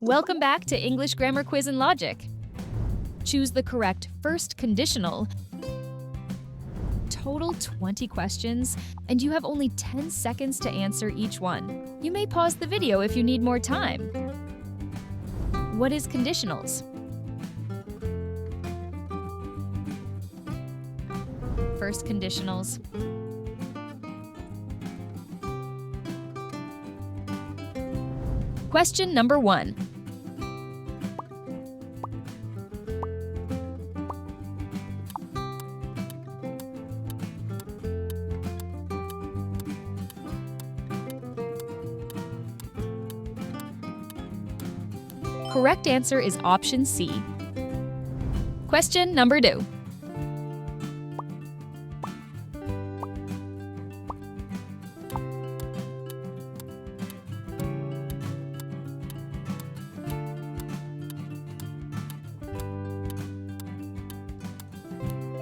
Welcome back to English Grammar Quiz and Logic. Choose the correct first conditional. Total 20 questions, and you have only 10 seconds to answer each one. You may pause the video if you need more time. What is conditionals? First conditionals. Question number 1. Correct answer is option C. Question number 2.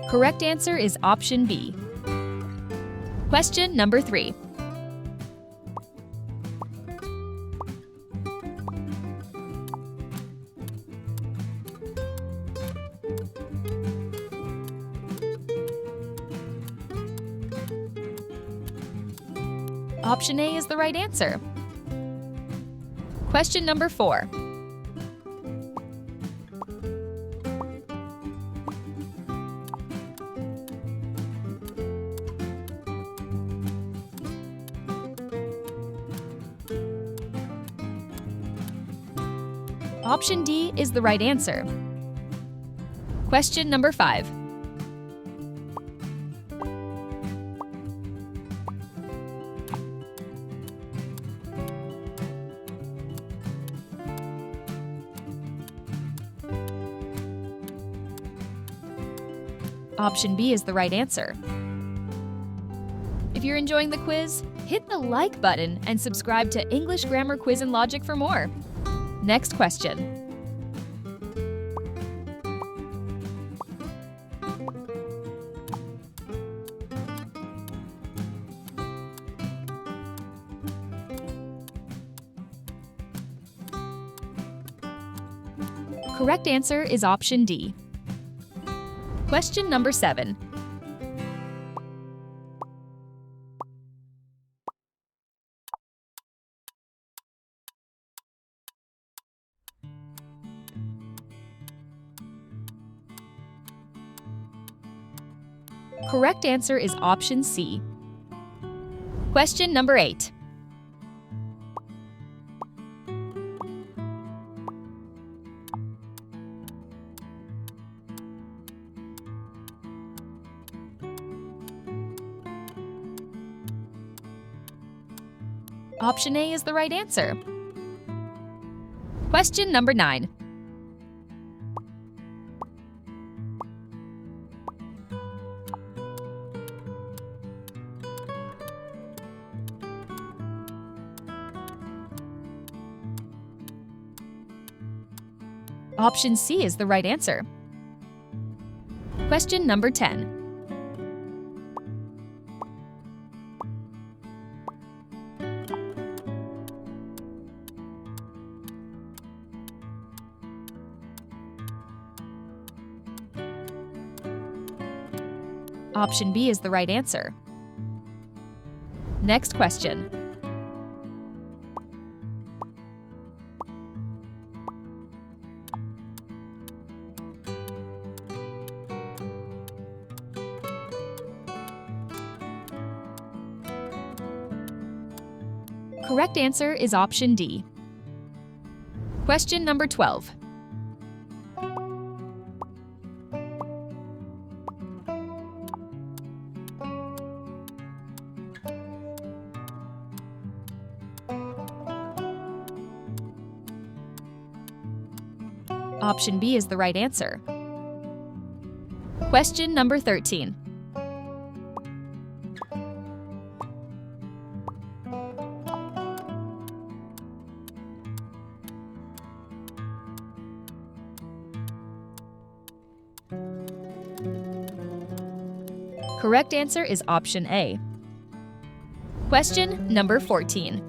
Correct answer is option B. Question number 3. Option A is the right answer. Question number 4. Option D is the right answer. Question number 5. Option B is the right answer. If you're enjoying the quiz, hit the like button and subscribe to English Grammar Quiz and Logic for more. Next question. Correct answer is option D. Question number 7. Correct answer is option C. Question number 8. Option A is the right answer. Question number 9. Option C is the right answer. Question number 10. Option B is the right answer. Next question. Correct answer is option D. Question number 12. Option B is the right answer. Question number 13. Correct answer is option A. Question number 14.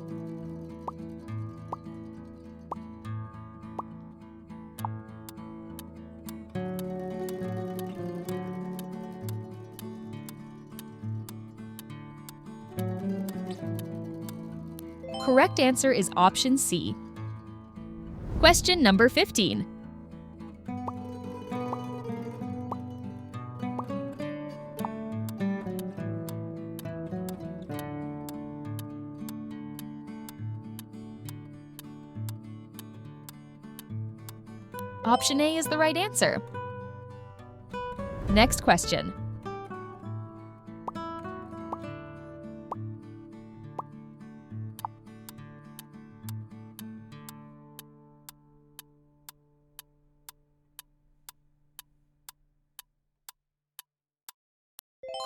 correct answer is option C. Question number 15. Option A is the right answer. Next question.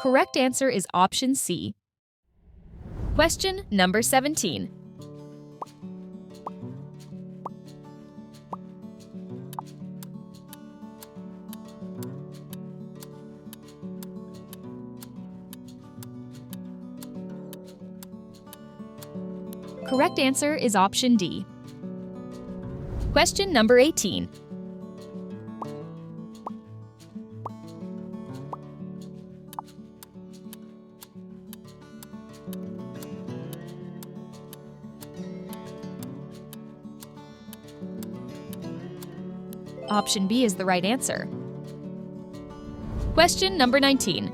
Correct answer is option C. Question number 17. Correct answer is option D. Question number 18. Option B is the right answer. Question number 19.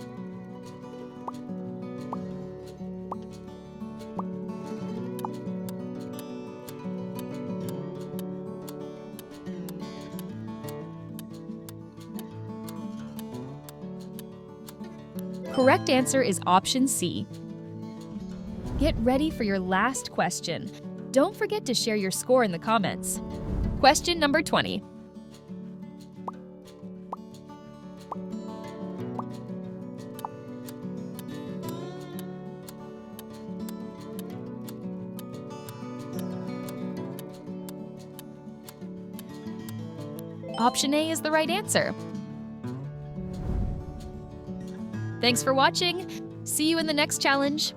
Correct answer is option C. Get ready for your last question. Don't forget to share your score in the comments. Question number 20. Option A is the right answer. Thanks for watching. See you in the next challenge.